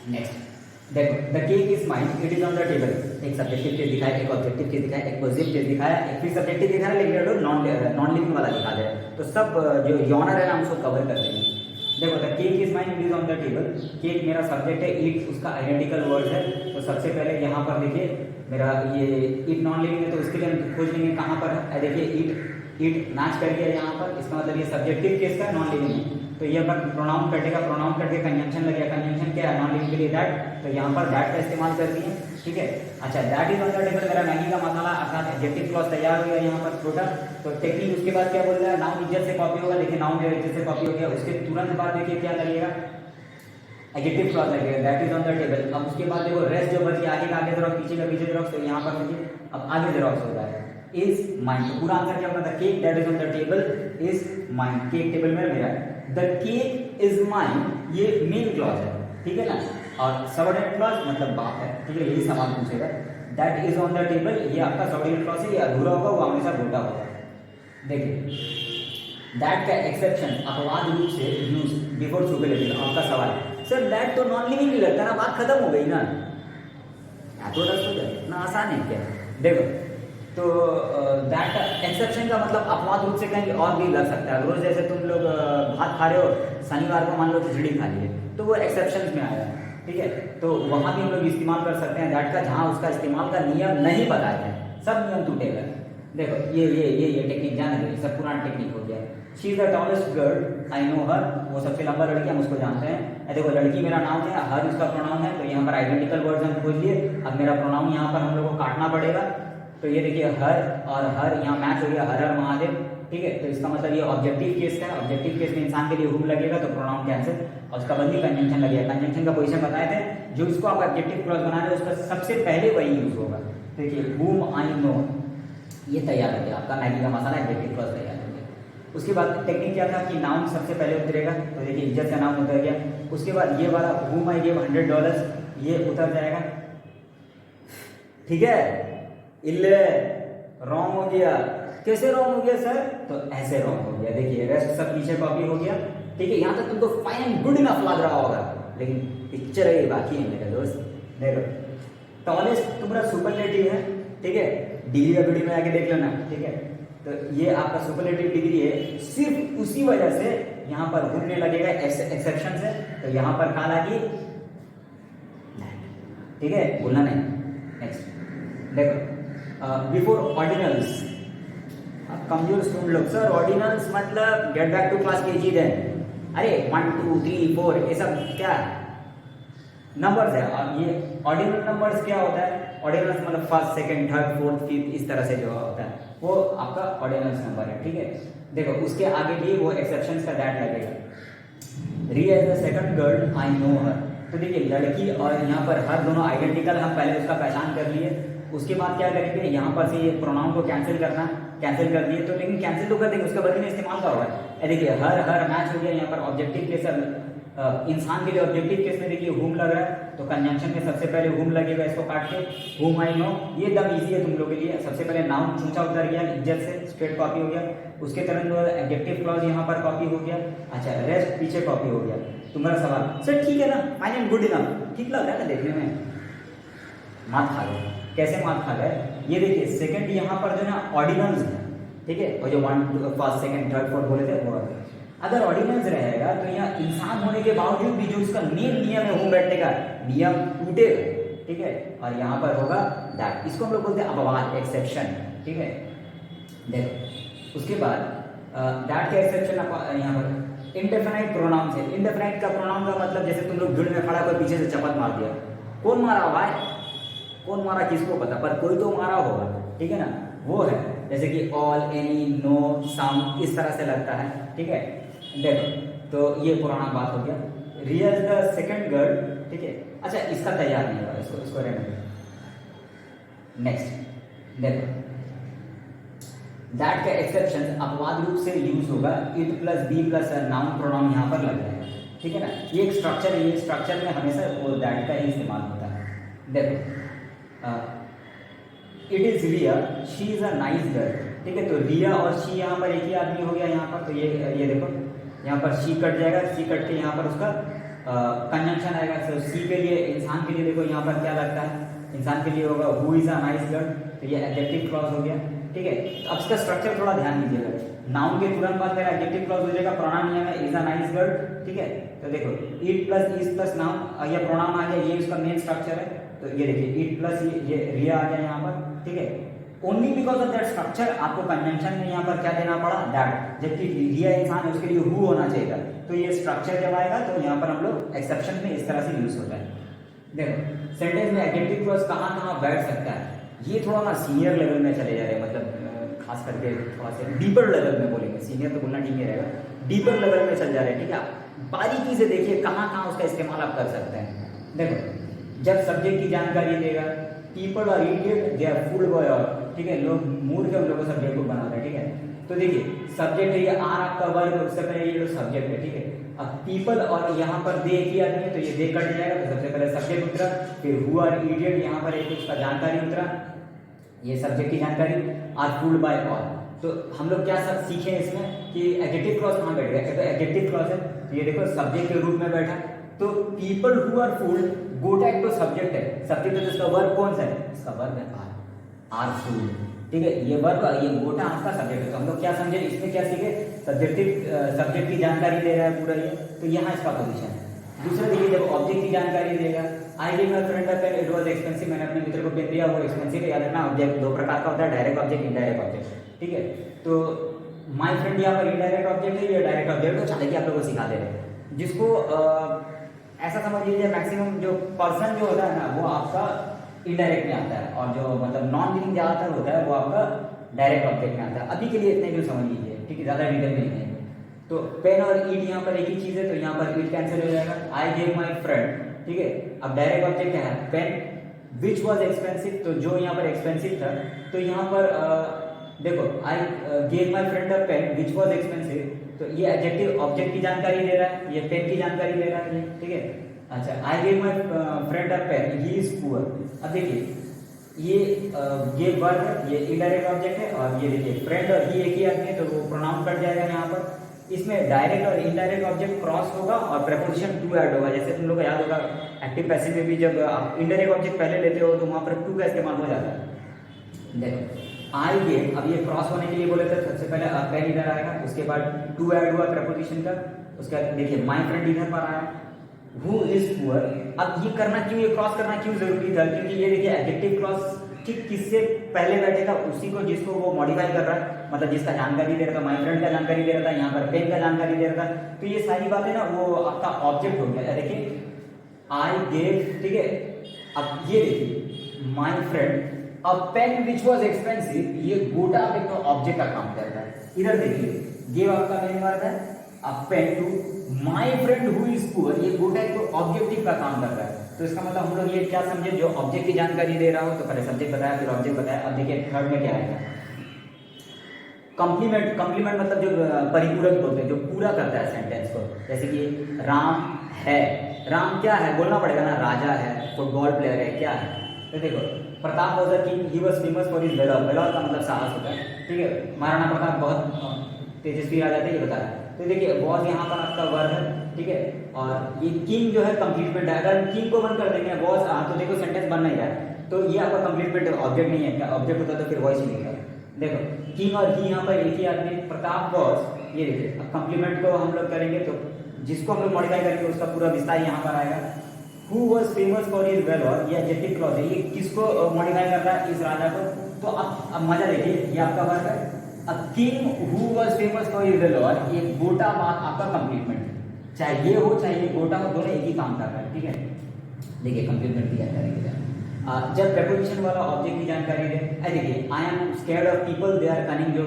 Next देखो, the cake is mine, it is on the table. एक subjective case दिखाया, एक ऑब्जेक्टिव केस दिखाया, एक पॉजिटिव केस दिखाया, एक फिर सब्जेक्टिव दिखा रहा है, लेकिन नॉन लिविंग वाला दिखा दे रहा है। तो सब जो यॉनर है ना उसको कवर कर देंगे। देखो, the cake is mine, it is on the table. Cake मेरा सब्जेक्ट है, ईट उसका आइडेंटिकल वर्ड है। तो सबसे पहले यहाँ पर देखिए मेरा ये ईट नॉन लिविंग है, तो उसके लिए हम खोज लेंगे कहाँ पर है। देखिए ईट मैच कर गया यहाँ पर, इसका मतलब ये सब्जेक्टिव केस का नॉन लिविंग है। तो ये पर प्रोनाउन कटेगा, प्रोनाउन कट के कंजंक्शन लग गया। कंजंक्शन क्या है, नॉन लिविंग के लिए दैट, तो यहाँ पर दैट का इस्तेमाल कर दिए। ठीक है, अच्छा, that is on the table, मेरा मैगी का मसाला अर्थात एडजेक्टिव क्लॉज तैयार हो गया यहाँ पर छोटा। तो टेक्निक उसके बाद क्या बोल रहा है, नाउन इज्जत से कॉपी होगा। देखिए नाउन जो इज्जत से कॉपी हो गया, उसके तुरंत बाद देखिए क्या लगेगा, एडजेक्टिव क्लॉज लगेगा, that is on the table. अब उसके बाद देखो रेस्ट जो बच गया, आगे का आगे जेरॉक्स, पीछे का पीछे जेरॉक्स, तो यहाँ पर देखिए अब आगे जेरॉक्स हो रहा है, इज माइन। तो पूरा आंसर क्या होगा, the cake that is on the table is mine. Cake table में मेरा है, द केक इज माइन, ये मेन क्लॉज है, ठीक है ना। और सबऑर्डिनेट क्लॉज मतलब बाप है, ठीक है, यही सवाल पूछेगा। That is on the table, ये आपका सबऑर्डिनेट क्लॉज है, ये अधूरा होगा, वो हमेशा बोला होगा। देखिए दैट का एक्सेप्शन अपवाद रूप से यूज बिफोर सुपरलेटिव। आपका सवाल सर दैट तो नॉन लिविंग नहीं लगता ना, बात खत्म हो गई ना, थोड़ा ना आसान है क्या। देखो तो दैट का एक्सेप्शन का मतलब अपवाद रूप से कहेंगे और भी लग सकता है। रोज जैसे तुम लोग भात खा रहे हो, शनिवार को मान लो खिचड़ी खा लिए, तो वो एक्सेप्शन में आया, ठीक है। तो वहां भी हम लोग इस्तेमाल कर सकते हैं दैट का, जहां उसका इस्तेमाल का नियम नहीं बताया है, सब नियम टूटेगा। देखो ये टेक्निक जाने दो, सब पुराना टेक्निक हो गया। She is the tallest girl, I know her, वो सबसे लंबा लड़की, हम उसको जानते हैं। देखो लड़की मेरा नाम है, हर उसका प्रोनाउन है, तो यहाँ पर आइडेंटिकल वर्ड्स हम खोज लिए। अब मेरा प्रोनाउन यहाँ पर हम लोग को काटना पड़ेगा। तो ये देखिए हर और हर यहाँ मैच हो गया, हर हर महादेव, ठीक है। तो इसका मतलब ये ऑब्जेक्टिव केस है, ऑब्जेक्टिव केस में इंसान के लिए हुम लगेगा तो प्रोनाउन कैंसिल, और उसका बदली कंजंक्शन लगेगा। कंजंक्शन का पोजीशन बताए थे, जो इसको आप ऑब्जेक्टिव क्लॉज बना रहे हो उसका सबसे पहले वही यूज होगा। देखिए हुम आई नो, ये तैयार हो गया आपका मैगी का मसाला, एडजेक्टिव क्लॉज तैयार हो गया। उसके बाद टेक्निक क्या था कि नाउन सबसे पहले उतरेगा, तो देखिए इज्जत से नाउन उतर गया। उसके बाद ये वाला whom I gave $100, ये उतर जाएगा, ठीक है। इल्ले रॉन्ग हो गया, कैसे रॉन्ग हो गया सर, तो ऐसे रॉन्ग हो गया। देखिए रेस्ट सब पीछे कॉपी हो गया, ठीक है। यहाँ तक तुमको फाइन एंड गुड इनफ लग रहा होगा, लेकिन पिक्चर है बाकी है मेरे दोस्त। देखो टॉलेस्ट तुम्हारा सुपरलेटिव है, ठीक है, डिग्री का वीडियो में आके देख लेना, ठीक है। तो ये आपका सुपरलेटिव डिग्री है, सिर्फ उसी वजह से यहाँ पर घूमने लगेगा एक्सेप्शन से, तो यहाँ पर कहा लगी, ठीक है, बोलना नहीं। नेक्स्ट देखो बिफोर ऑर्डिनल्स, अब कमजोर स्टूडेंट लोग, सर ऑर्डिनल्स मतलब get back to class KG then, अरे 1 2 3 4 ये सब क्या नंबर्स है। और ये ऑर्डिनल नंबर्स क्या होता है, ऑर्डिनल्स मतलब first second third fourth fifth, इस तरह से जो होता है वो आपका ऑर्डिनल्स नंबर है, ठीक है। देखो उसके आगे भी वो एक्सेप्शंस का दैट लगेगा। Riya is the second girl, I know her, तो देखिए लड़की और यहाँ पर हर दोनों आइडेंटिकल, हम पहले उसका पहचान कर लिए। उसके बाद क्या करेंगे, यहाँ पर से ये प्रोनाउन को कैंसिल करना, कैंसिल कर दिए, तो लेकिन कैंसिल तो कर देंगे, उसका बदले में इस्तेमाल का होगा। देखिए हर हर मैच हो गया, यहाँ पर ऑब्जेक्टिव केस, इंसान के लिए ऑब्जेक्टिव केस में देखिए हुम लग रहा है, तो कंजंक्शन में सबसे पहले हुम लगेगा, इसको काट के हुम आई नो, ये एकदम इजी है तुम लोग के लिए। सबसे पहले नाउन चूंचा उतर गया, इज्जत से स्ट्रेट कॉपी हो गया, उसके तरह एडजेक्टिव क्लॉज यहाँ पर कॉपी हो गया। अच्छा रेस्ट पीछे कॉपी हो गया। तुम्हारा सवाल सर ठीक है ना, फाइन एंड गुड इनफ, ठीक लग रहा है ना देखने में, मात खा गए। कैसे मात खा गए, ये देखिए सेकंड यहाँ पर जो है ऑर्डिनल्स है, ठीक है, और जो 1 फर्स्ट सेकंड थर्ड फोर्थ बोले थे वो, अगर ऑर्डिनल्स रहेगा तो यहाँ इंसान होने के बावजूद भी जो उसका मेन नियम है होम बैठने का, नियम टूटेगा, ठीक है। और यहाँ पर होगा दैट, इसको हम लोग बोलते हैं अपवाद, एक्सेप्शन, ठीक है। देखो उसके बाद दैट का एक्सेप्शन यहाँ पर इंडेफिनाइट प्रोनाउन है। इंडेफिनाइट का प्रोनाउन का मतलब जैसे तुम लोग भीड़ में खड़ा कर पीछे से चपत मार दिया, कौन मारा भाई, कौन मारा किसको पता, पर कोई तो मारा होगा, ठीक है ना, वो है। जैसे कि ऑल, एनी, नो, सम, इस तरह से लगता है, ठीक है। देखो तो ये पुराना बात हो गया। रिया इज द सेकंड गर्ल, ठीक है। अच्छा इसका तैयार नहीं हुआ, इसको रहने दो। नेक्स्ट देखो दैट का एक्सेप्शन अपवाद रूप से यूज होगा, it plus be plus noun pronoun यहाँ पर लग जाएगा, ठीक है ना। ये एक स्ट्रक्चर है, ये स्ट्रक्चर में हमेशा वो दैट का ही इस्तेमाल होता है। देखो it is Riya, she is a nice girl, ठीक है। तो रिया और शी यहाँ पर एक ही आदमी हो गया यहाँ पर, तो ये देखो यहाँ पर शी कट जाएगा, शी कट के यहाँ पर उसका कंजंक्शन आएगा। तो सी के लिए, इंसान के लिए देखो यहाँ पर क्या लगता है, इंसान के लिए होगा who is a nice girl, तो ये एडजेक्टिव क्लॉज हो गया, ठीक है। तो अब इसका स्ट्रक्चर थोड़ा ध्यान दीजिएगा, नाउन के तुरंत बाद मेरा एडजेक्टिव क्लॉज हो जाएगा, प्रोनाउन नियम है इज अ नाइस गर्ल, ठीक है। तो देखो it plus is plus noun, ये प्रोनाउन आ गया, ये इसका मेन स्ट्रक्चर है। तो ये देखिए इट प्लस ये रिया आ गया यहाँ पर, ठीक है। Only because of that structure आपको कन्वेंशन में यहाँ पर क्या देना पड़ा, दैट, जबकि रिया इंसान है उसके लिए हु होना चाहिए था। तो ये स्ट्रक्चर जब आएगा तो यहाँ पर हम लोग एक्सेप्शन में इस तरह से यूज होता है। देखो सेंटेंस में एडजेक्टिव क्लॉज कहाँ कहाँ बैठ सकता है, ये थोड़ा ना सीनियर लेवल में चले जा रहे हैं, मतलब खास करके थोड़ा सा डीपर लेवल में बोलेंगे, सीनियर तो बोलना ठीक नहीं रहेगा, डीपर लेवल में चल जा रहे हैं, ठीक है। बारीकी से देखिए कहाँ कहाँ उसका इस्तेमाल आप कर सकते हैं। देखो जब सब्जेक्ट की जानकारी देगा, पीपल और idiot they are fooled by all, ठीक है, लोग मूर्ख है उन लोगों को सब्जेक्ट को बनाते हैं, ठीक है। तो देखिए सब्जेक्ट है ये आर आपका वर्ग, उससे पहले ये सब्जेक्ट है, ठीक है। अब पीपल और यहाँ पर दे एक ही आदमी है, तो ये दे कट जाएगा, तो सबसे पहले सब्जेक्ट उतरा, फिर हु आर इडियट, यहाँ पर एक उसका जानकारी उतरा, ये सब्जेक्ट की जानकारी, आर फूल्ड बाय ऑल। तो हम लोग क्या सब सीखे इसमें कि एडजेक्टिव क्लॉज कहाँ बैठ गया, तो एडजेक्टिव क्लॉज है, तो ये देखो सब्जेक्ट के रूप में बैठा। तो पीपल हु आर फूल्ड, गोटा एक तो सब्जेक्ट है, सब्जेक्ट है तो इसका वर्ब कौन सा है, इसका वर्ब है आर फूल्ड, ठीक है। ये वर्ब, ये गोटा आपका सब्जेक्ट है। तो हम लोग क्या समझे इसमें, क्या सीखे, सब्जेक्ट की जानकारी दे रहा है पूरा ये, तो यहाँ इसका पोजीशन है। दूसरा देखिए जब ऑब्जेक्ट की जानकारी देगा, I give my friend a pen, it was expensive, मैंने अपने मित्र को पेन दिया, वो एक्सपेंसिव है। याद रखना ऑब्जेक्ट दो प्रकार का होता है, डायरेक्ट ऑब्जेक्ट, इनडायरेक्ट ऑब्जेक्ट, ठीक है। तो माय फ्रेंड यहाँ पर इनडायरेक्ट ऑब्जेक्ट है, ये डायरेक्ट ऑब्जेक्ट है, चाहे कि आप लोगों को सिखा दे रहे हैं। जिसको ऐसा समझ लीजिए मैक्सिमम जो पर्सन जो होता है ना वो आपका इनडायरेक्ट में आता है, और जो मतलब नॉन मीनिंग ज़्यादातर होता है वो आपका डायरेक्ट ऑब्जेक्ट में आता है। अभी के लिए इतने जो समझ लीजिए, ठीक है, ज़्यादा डिटेल में नहीं है। तो पेन और ईट यहाँ पर एक ही चीज़ है, तो यहाँ पर ईट कैंसिल हो जाएगा, आई गेव माई फ्रेंड, ठीक है। अब डायरेक्ट ऑब्जेक्ट क्या है, पेन, विच वॉज एक्सपेंसिव, तो जो यहाँ पर एक्सपेंसिव था, तो यहाँ पर देखो I gave my friend a pen which was expensive, तो ये एडजेक्टिव ऑब्जेक्ट की जानकारी दे रहा है, ये पेन की जानकारी दे रहा है, ठीक है। अच्छा, I gave my friend a pen, he is poor. अब देखिए ये गेव वर्ब है, ये इनडायरेक्ट ऑब्जेक्ट है, और ये देखिए फ्रेंड और ही एक ही आदमी है, तो वो प्रोनाउन कट जाएगा यहाँ पर। इसमें डायरेक्ट और इनडायरेक्ट ऑब्जेक्ट क्रॉस होगा और प्रेपोजिशन टू ऐड होगा। जैसे तुम लोग को याद होगा एक्टिव पैसिव में भी जब आप इनडायरेक्ट ऑब्जेक्ट पहले लेते हो तो वहाँ पर टू का इस्तेमाल हो जाता है। देखो आई गेव, अब ये क्रॉस होने के लिए बोले थे, सबसे पहले पेन इधर आएगा, उसके बाद टू ऐड हुआ प्रेपोजिशन का, उसके बाद देखिए माई फ्रेंड इधर पर आया, हु इज पुअर। अब ये करना क्यों, ये क्रॉस करना क्यों जरूरी था, क्योंकि ये देखिए एडजेक्टिव क्रॉस ठीक किससे पहले बैठेगा, उसी को जिसको वो मॉडिफाई कर रहा है, मतलब जिसका जानकारी दे रहा था, माई फ्रेंड का जानकारी दे रहा था, यहाँ पर पेन का जानकारी दे रहा था। तो ये सारी बातें ना वो आपका ऑब्जेक्ट हो गया। देखिए आई गेव, ठीक है। अब ये देखिए my friend a pen which was expensive, ये गोटा एक तो ऑब्जेक्ट का काम करता है। इधर देखिए गिव आपका मेन वर्ब है, a pen to my friend who is poor, ये गोटा एक तो ऑब्जेक्टिव का काम कर रहा है। तो इसका मतलब हम लोग ये क्या समझे, जो ऑब्जेक्ट की जानकारी दे रहा हो, तो पहले सब्जेक्ट बताया फिर ऑब्जेक्ट बताया। अब देखिए थर्ड में क्या आएगा, कॉम्प्लीमेंट। कॉम्प्लीमेंट मतलब जो परिपूरक बोलते हैं, जो पूरा करता है सेंटेंस को। जैसे कि राम है, राम क्या है बोलना पड़ेगा ना, राजा है, फुटबॉल प्लेयर है, क्या है। तो देखो Pratap was a king, he was famous for his valour, valour का मतलब साहस होता है, ठीक है। महाराणा प्रताप बहुत तेजस्वी राजा थे, ये बताया। तो देखिए वॉज यहाँ पर आपका वर्ब है, ठीक है। और ये किंग जो है कंप्लीटमेंट है, अगर किंग को बंद कर देंगे वॉज, तो देखो सेंटेंस बन नहीं रहा है, तो ये आपका कंप्लीटमेंट ऑब्जेक्ट नहीं है। ऑब्जेक्ट होता तो फिर वॉइस ही नहीं था। देखो किंग और ही यहाँ पर एक ही आदमी, प्रताप वॉज, ये देखिए। अब कंप्लीमेंट को हम लोग करेंगे तो जिसको हम लोग मॉडिफाई करेंगे उसका पूरा विस्तार यहाँ पर आएगा। Who was famous for his valour, ये एडजेक्टिव क्लॉज है, ये किसको मॉडिफाई कर रहा है, इस राजा को। तो अब मजा देखिए, ये आपका वर्ब है, a king who was famous for his valour, ये गोटा बात आपका कंप्लीटमेंट है। चाहे ये हो चाहे ये गोटा हो, दोनों एक ही काम कर रहा है, ठीक है। देखिए कंप्लीटमेंट की जानकारी दे रहा है। जब प्रेपोजिशन वाला ऑब्जेक्ट की जानकारी दे, देखिए I am scared of people they are cunning, जो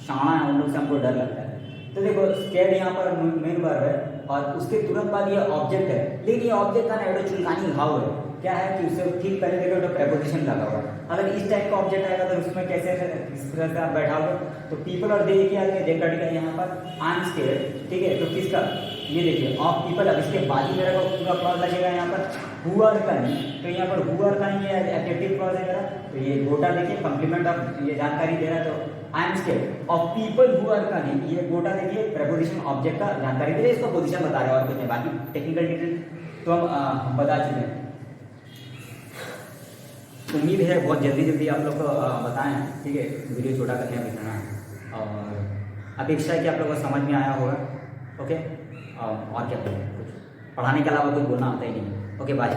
शाना है उन लोग से हमको डर लगता है। तो देखो स्कैर्ड यहाँ पर मेन वर्ब है, और उसके तुरंत बाद ये ऑब्जेक्ट है, लेकिन ये ऑब्जेक्ट का ना एडो चुलकानी घाव है, क्या है कि उससे ठीक पहले देखो तो प्रेपोजिशन लगा हुआ है। अगर इस टाइप का ऑब्जेक्ट आएगा तो उसमें कैसे इस तरह से आप बैठाओगे, तो पीपल और दे की आगे दे कट गया यहाँ पर, आई एम स्कैर्ड, ठीक है। तो किसका, ये देखिए ऑफ पीपल, अब इसके बाद ही मेरा को पूरा क्लॉज लगेगा यहाँ पर हु आर का नहीं, तो यहाँ पर हु आर का नहीं, ये एडजेक्टिव क्लॉज है मेरा। तो ये गोटा देखिए कंप्लीमेंट ऑफ ये जानकारी दे रहा है, तो I am scared of people who are का नहीं, ये गोटा देखिए प्रपोजिशन ऑब्जेक्ट का जानकारी दे रहे, इसको पोजीशन बता रहे हैं और कुछ नहीं, बाकी टेक्निकल डिटेल तो हम बता चुके हैं। उम्मीद है बहुत जल्दी आप लोग को बताएं, ठीक है, वीडियो छोटा करके दिखाना है और अपेक्षा है कि आप लोगों को समझ में आया होगा। ओके, और क्या बोलें, कुछ पढ़ाने के अलावा कुछ बोलना आता ही नहीं। Okay, bye.